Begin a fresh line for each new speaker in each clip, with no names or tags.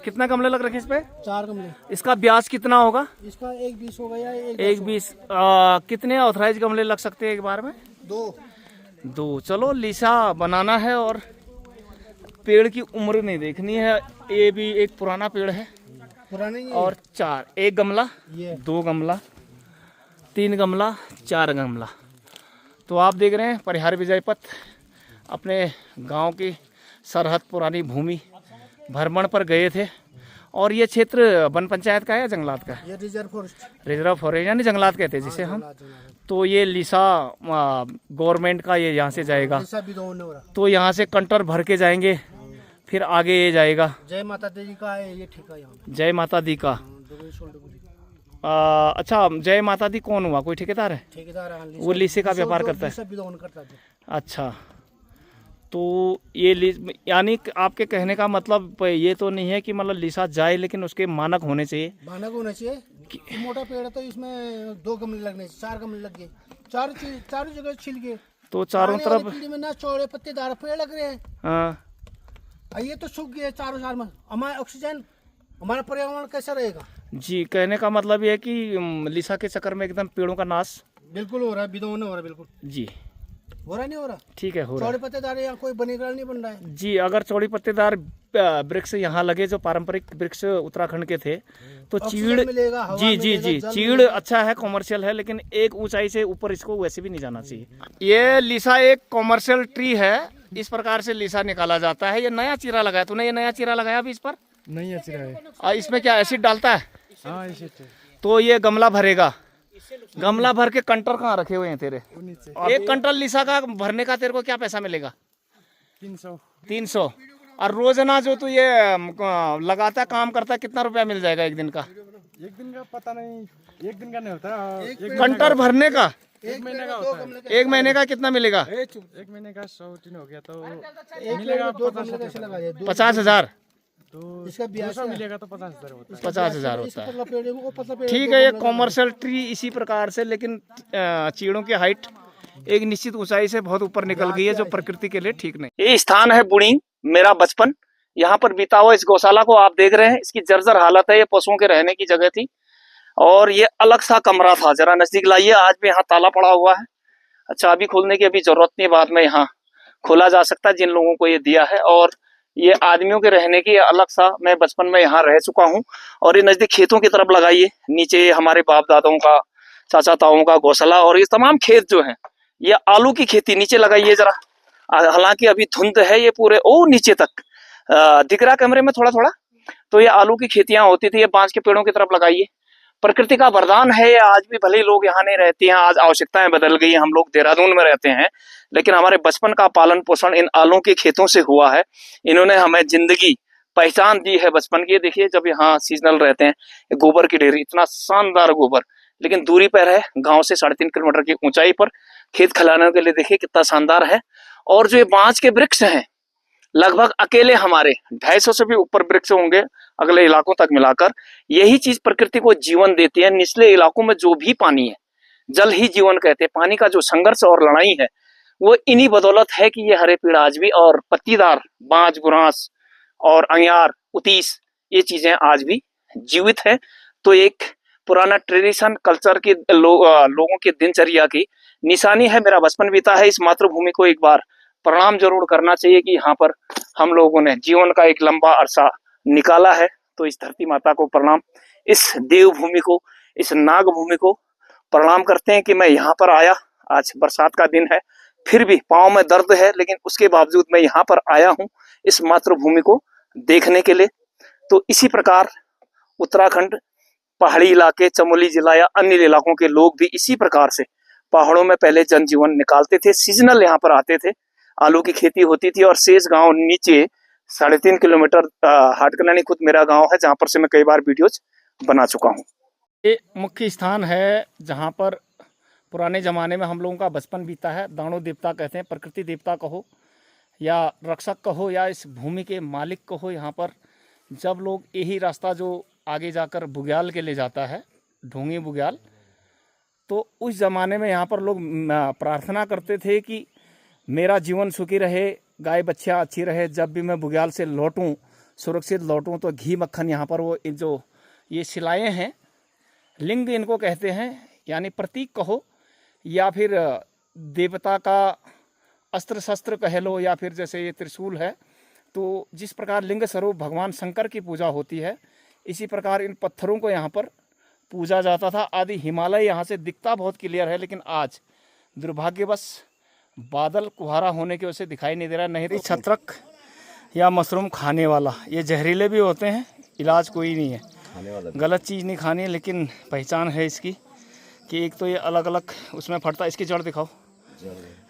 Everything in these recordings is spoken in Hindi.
कितना गमले लग रखे हैं इस पे?
4 गमले।
इसका ब्याज कितना होगा?
इसका 1,20 होगा या
1,20। कितने ऑथराइज गमले लग सकते हैं एक बार में?
2।
चलो लीसा बनाना है और पेड़ की उम्र नहीं देखनी है। ये भी एक पुराना पेड़ है।
पुराने ही
और 4, 1 गमला, 2 गमला, 3 गमला, 4 गमला। तो आप देख रहे हैं परिहार विजय पथ अपने गांव की सरहद पुरानी भूमि भ्रमण पर गए थे। और ये क्षेत्र वन पंचायत का है या जंगलात का?
ये रिजर्व फॉरेस्ट।
रिजर्व फॉरेस्ट यानी जंगलात कहते हैं जिसे हम। तो ये लीसा गवर्नमेंट का ये यहाँ से जाएगा। तो यहाँ से कंटर भर के जाएंगे, फिर आगे ये जाएगा।
जय माता दी का है ये ठेका यहाँ।
जय माता दी का। अच्छा, जय माता दी कौन हुआ? कोई ठेकेदार है?
ठेकेदार है,
वो लीसे का व्यापार करता है। अच्छा, तो ये यानी आपके कहने का मतलब ये तो नहीं है कि मतलब लीसा जाए, लेकिन उसके मानक होने चाहिए।
मानक होना चाहिए। मोटा पेड़ है तो इसमें 2 गमले लगने, 4 गमले लग गए। चारों जगह छिल गए।
तो चारों तरफ
में ना चौड़े पत्तेदार पेड़ लग रहे हैं।
हाँ,
ये तो सूख गए चारों साल में। हमारा ऑक्सीजन, हमारा पर्यावरण कैसा रहेगा?
जी, कहने का मतलब ये है कि लीसा के चक्कर में एकदम पेड़ों का नाश
बिल्कुल हो रहा है, विदोन हो रहा है। बिल्कुल
जी
हो रहा नहीं हो रहा?
ठीक है, हो रहा है।
चौड़े पत्तेदार यहाँ कोई बनेगा नहीं बन रहा है।
जी, अगर चौड़ी पत्तेदार वृक्ष यहाँ लगे जो पारंपरिक वृक्ष उत्तराखंड के थे तो चीड़
मिलेगा, हवा
जी जी
मिलेगा,
जी
जल
चीड़
मिलेगा।
अच्छा है, कॉमर्शियल है, लेकिन एक ऊंचाई से ऊपर इसको वैसे भी नहीं जाना चाहिए। ये लीसा एक कॉमर्शियल ट्री है। इस प्रकार से लीसा निकाला जाता है। ये नया चीरा लगाया तूने? ये नया चीरा लगाया अभी इस पर?
नहीं अच्छी रहा है।
और इसमें क्या एसिड डालता है?
हाँ एसिड।
तो ये गमला भरेगा। गमला भर के कंटर कहाँ रखे हुए हैं तेरे? एक कंटर लीसा का भरने का तेरे को क्या पैसा मिलेगा? 300। और रोजाना जो तू ये लगाता काम करता है, कितना रुपया मिल जाएगा एक दिन का?
एक दिन का पता नहीं, एक दिन का नहीं होता।
कंटर भरने का
1 महीने का होता है।
1 महीने का कितना मिलेगा?
1 महीने का 100 हो गया तो मिलेगा
50,000।
तो इसका 200 मिलेगा तो 50,000 होता है।
50,000 होता है। ठीक है, ये कॉमर्शियल ट्री इसी प्रकार से, लेकिन चीड़ों की हाइट एक निश्चित ऊंचाई से बहुत ऊपर निकल गई है, जो प्रकृति के लिए ठीक नहीं। ये स्थान है बुढ़ी, मेरा बचपन। यहाँ पर बीता हुआ इस गौशाला को आप देख रहे हैं। इसकी जर्जर हालत है। ये पशुओं के रहने की जगह थी और ये अलग सा कमरा था। जरा नजदीक लाइए। आज भी यहाँ ताला पड़ा हुआ है। अच्छा, अभी खोलने की अभी जरूरत नहीं, बाद में यहाँ खोला जा सकता है जिन लोगों को ये दिया है। और ये आदमियों के रहने की अलग सा, मैं बचपन में यहाँ रह चुका हूँ। और ये नजदीक खेतों की तरफ लगाइए। नीचे हमारे बाप दादाओं का, चाचा ताओं का गौशाला और ये तमाम खेत जो हैं, ये आलू की खेती नीचे लगाइए जरा। हालांकि अभी धुंध है, ये पूरे नीचे तक दिख रहा कैमरे में थोड़ा थोड़ा। तो ये आलू की खेतियां होती थी। ये बांस के पेड़ों की तरफ लगाइए। प्रकृति का वरदान है ये। आज भी भले ही लोग यहाँ नहीं रहते हैं, आज आवश्यकताएं बदल गई हैं, हम लोग देहरादून में रहते हैं, लेकिन हमारे बचपन का पालन पोषण इन आलू के खेतों से हुआ है। इन्होंने हमें जिंदगी, पहचान दी है बचपन की। देखिए, जब यहाँ सीजनल रहते हैं, गोबर की ढेरी, इतना शानदार गोबर, लेकिन दूरी पर है, गांव से 3.5 किलोमीटर की ऊंचाई पर। खेत खलिहानों के लिए देखिए कितना शानदार है। और जो ये बांस के वृक्ष हैं, लगभग अकेले हमारे 250 से भी ऊपर वृक्ष होंगे अगले इलाकों तक मिलाकर। यही चीज प्रकृति को जीवन देती है। निचले इलाकों में जो भी पानी है, जल ही जीवन कहते हैं। पानी का जो संघर्ष और लड़ाई है, वो इन्हीं बदौलत है कि ये हरे पेड़ आज भी, और पत्तीदार बांज, बुरांस और अंगार, उतीस, ये चीजें आज भी जीवित है। तो एक पुराना ट्रेडिशन, कल्चर की लोगों की दिनचर्या की निशानी है। मेरा बचपन बीता है। इस मातृभूमि को एक बार प्रणाम जरूर करना चाहिए कि यहाँ पर हम लोगों ने जीवन का एक लंबा अरसा निकाला है। तो इस धरती माता को प्रणाम, इस देवभूमि को, इस नाग भूमि को प्रणाम करते हैं कि मैं यहाँ पर आया। आज बरसात का दिन है, फिर भी पाँव में दर्द है, लेकिन उसके बावजूद मैं यहाँ पर आया हूँ इस मातृभूमि को देखने के लिए। तो इसी प्रकार उत्तराखंड, पहाड़ी इलाके, चमोली जिला या अन्य इलाकों के लोग भी इसी प्रकार से पहाड़ों में पहले जनजीवन निकालते थे। सीजनल यहाँ पर आते थे, आलू की खेती होती थी। और शेष गांव नीचे 3.5 किलोमीटर हाटकलानी खुद मेरा गांव है, जहां पर से मैं कई बार वीडियोज बना चुका हूं। ये मुख्य स्थान है जहां पर पुराने जमाने में हम लोगों का बचपन बीता है। दाणु देवता कहते हैं, प्रकृति देवता कहो या रक्षक कहो या इस भूमि के मालिक कहो। यहाँ पर जब लोग, यही रास्ता जो आगे जाकर बुग्याल के ले जाता है, ढोंगी बुग्याल, तो उस ज़माने में यहाँ पर लोग प्रार्थना करते थे कि मेरा जीवन सुखी रहे, गाय बच्चियाँ अच्छी रहे, जब भी मैं बुग्याल से लौटूं सुरक्षित लौटूं। तो घी मक्खन यहाँ पर वो जो ये शिलाएँ हैं, लिंग इनको कहते हैं, यानी प्रतीक कहो या फिर देवता का अस्त्र शस्त्र कह लो, या फिर जैसे ये त्रिशूल है। तो जिस प्रकार लिंग स्वरूप भगवान शंकर की पूजा होती है, इसी प्रकार इन पत्थरों को यहाँ पर पूजा जाता था। आदि हिमालय यहाँ से दिखता बहुत क्लियर है, लेकिन आज दुर्भाग्यवश बादल कुहारा होने की वजह से दिखाई नहीं दे रहा। नहीं तो छत्रक या मशरूम खाने वाला, ये जहरीले भी होते हैं, इलाज कोई नहीं है, गलत चीज़ नहीं खानी है। लेकिन पहचान है इसकी कि एक तो ये अलग अलग उसमें फटता है। इसकी जड़ दिखाओ,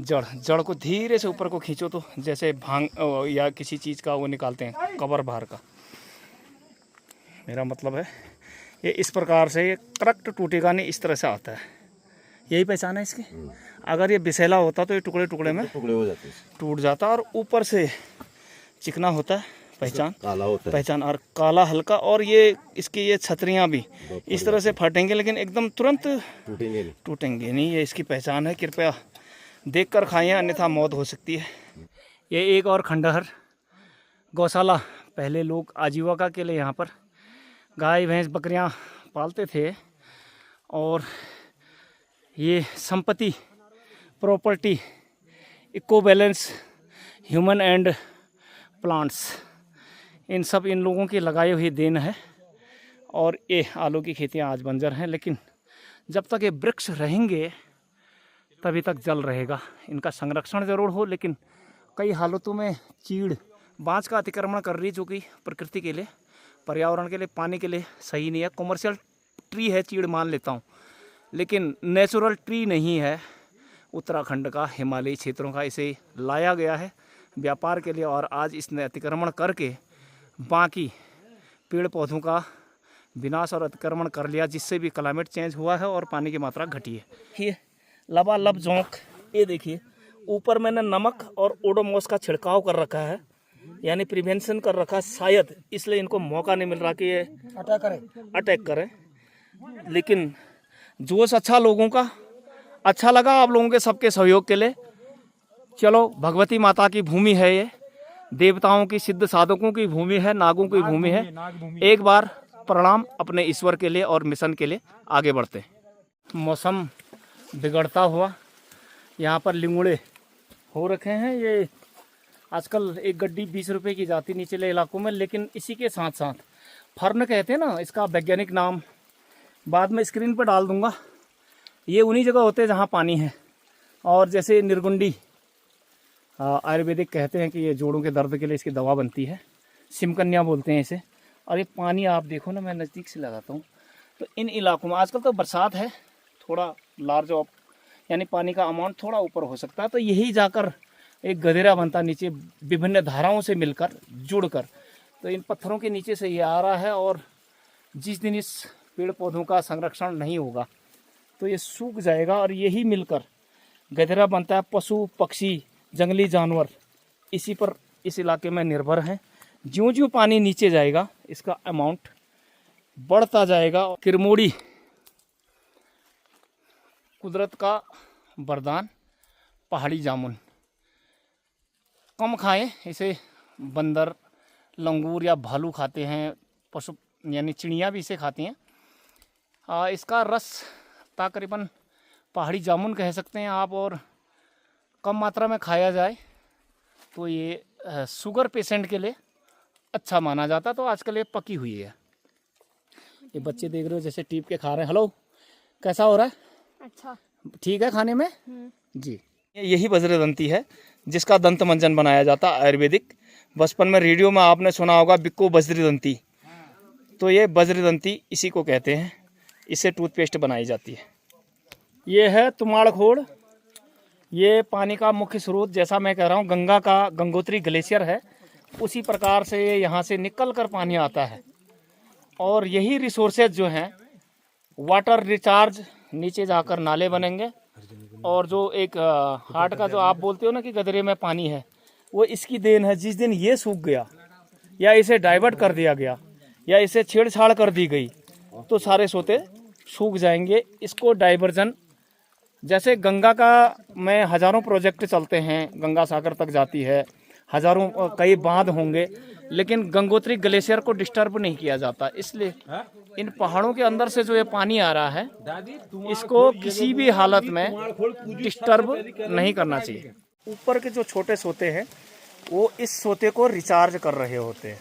जड़ को धीरे से ऊपर को खींचो तो जैसे भांग या किसी चीज़ का वो निकालते हैं, कबर बाहर का। मेरा मतलब है ये इस प्रकार से ये करक्ट टूटेगा नहीं, इस तरह से आता है। यही पहचान है इसकी। अगर ये बिसेला होता तो ये टुकड़े टुकड़े में हो जाते, टूट जाता, और ऊपर से चिकना होता है। पहचान काला होता है, पहचान, और काला हल्का। और ये इसकी ये छतरियाँ भी इस तरह से फटेंगे, लेकिन एकदम तुरंत टूटेंगे नहीं। ये इसकी पहचान है। कृपया देख कर खाइए, अन्यथा मौत हो सकती है। ये एक और खंडहर गौशाला। पहले लोग आजीविका के लिए यहाँ पर गाय भैंस बकरियाँ पालते थे, और ये संपत्ति, property, eco balance, human and plants, इन सब इन लोगों की लगाई हुई देन है। और ये आलू की खेतियाँ आज बंजर हैं, लेकिन जब तक ये वृक्ष रहेंगे तभी तक जल रहेगा। इनका संरक्षण ज़रूर हो, लेकिन कई हालतों में चीड़ बाँझ का अतिक्रमण कर रही, जो कि प्रकृति के लिए, पर्यावरण के लिए, पानी के लिए सही नहीं है। कॉमर्शियल ट्री है चीड़, मान लेता हूँ, लेकिन नेचुरल ट्री नहीं है। उत्तराखंड का, हिमालयी क्षेत्रों का इसे लाया गया है व्यापार के लिए, और आज इसने अतिक्रमण करके बाकी पेड़ पौधों का विनाश और अतिक्रमण कर लिया, जिससे भी क्लाइमेट चेंज हुआ है और पानी की मात्रा घटी है। ये लबालब जोंक, ये देखिए ऊपर मैंने नमक और ओडोमॉस का छिड़काव कर रखा है, यानी प्रिवेंशन कर रखा है, शायद इसलिए इनको मौका नहीं मिल रहा कि ये अटैक करें। लेकिन जोश अच्छा लोगों का, अच्छा लगा आप लोगों के सबके सहयोग के लिए। चलो, भगवती माता की भूमि है ये, देवताओं की, सिद्ध साधकों की भूमि है, नागों की भूमि है। एक बार प्रणाम अपने ईश्वर के लिए और मिशन के लिए आगे बढ़ते हैं। मौसम बिगड़ता हुआ यहाँ पर लिंगुड़े हो रखे हैं। ये आजकल एक गड्डी 20 रुपए की जाती निचले इलाकों में, लेकिन इसी के साथ साथ फर्न कहते हैं ना, इसका वैज्ञानिक नाम बाद में स्क्रीन पर डाल दूंगा। ये उन्हीं जगह होते हैं जहाँ पानी है। और जैसे निर्गुंडी, आयुर्वेदिक कहते हैं कि ये जोड़ों के दर्द के लिए इसकी दवा बनती है, सिमकन्या बोलते हैं इसे। और ये पानी आप देखो ना, मैं नज़दीक से लगाता हूँ, तो इन इलाकों में आजकल तो बरसात है, थोड़ा लार्ज ऑफ, यानी पानी का अमाउंट थोड़ा ऊपर हो सकता है, तो यही जाकर एक गधेरा बनता नीचे, विभिन्न धाराओं से मिलकर, जुड़कर। तो इन पत्थरों के नीचे से ये आ रहा है, और जिस दिन इस पेड़ पौधों का संरक्षण नहीं होगा तो ये सूख जाएगा, और यही मिलकर गधेरा बनता है। पशु पक्षी, जंगली जानवर इसी पर, इस इलाके में निर्भर हैं। ज्यों ज्यों पानी नीचे जाएगा इसका अमाउंट बढ़ता जाएगा। किरमोड़ी कुदरत का वरदान, पहाड़ी जामुन कम खाएं, इसे बंदर, लंगूर या भालू खाते हैं, पशु यानी चिड़ियाँ भी इसे खाती हैं। इसका रस तकरीबन पहाड़ी जामुन कह सकते हैं आप, और कम मात्रा में खाया जाए तो ये शुगर पेशेंट के लिए अच्छा माना जाता। तो आजकल ये पकी हुई है। ये बच्चे देख रहे हो जैसे टीप के खा रहे हैं। हेलो, कैसा हो रहा है?
अच्छा,
ठीक है खाने में जी। यही वज्रदंती है जिसका दंत मंजन बनाया जाता आयुर्वेदिक। बचपन में रेडियो में आपने सुना होगा बिक्को वज्रदंती, तो ये वज्रदंती इसी को कहते हैं। इससे टूथपेस्ट बनाई जाती है। ये है तुमाड़खोड़, ये पानी का मुख्य स्रोत, जैसा मैं कह रहा हूँ गंगा का गंगोत्री ग्लेशियर है, उसी प्रकार से यहाँ से निकल कर पानी आता है। और यही रिसोर्सेज जो हैं वाटर रिचार्ज, नीचे जाकर नाले बनेंगे। और जो एक हार्ट का जो आप बोलते हो ना कि गदरे में पानी है, वो इसकी देन है। जिस दिन ये सूख गया या इसे डाइवर्ट कर दिया गया या इसे छेड़छाड़ कर दी गई तो सारे सोते सूख जाएंगे। इसको डाइवर्जन, जैसे गंगा का में हज़ारों प्रोजेक्ट चलते हैं, गंगा सागर तक जाती है, हजारों कई बांध होंगे, लेकिन गंगोत्री ग्लेशियर को डिस्टर्ब नहीं किया जाता। इसलिए इन पहाड़ों के अंदर से जो ये पानी आ रहा है, इसको किसी भी हालत में डिस्टर्ब नहीं करना चाहिए। ऊपर के जो छोटे सोते हैं वो इस सोते को रिचार्ज कर रहे होते हैं,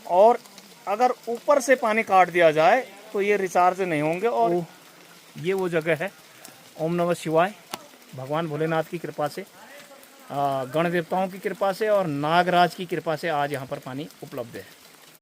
और अगर ऊपर से पानी काट दिया जाए तो ये रिचार्ज नहीं होंगे। और ये वो जगह है, ओम नमः शिवाय, भगवान भोलेनाथ की कृपा से, गण देवताओं की कृपा से और नागराज की कृपा से आज यहाँ पर पानी उपलब्ध है।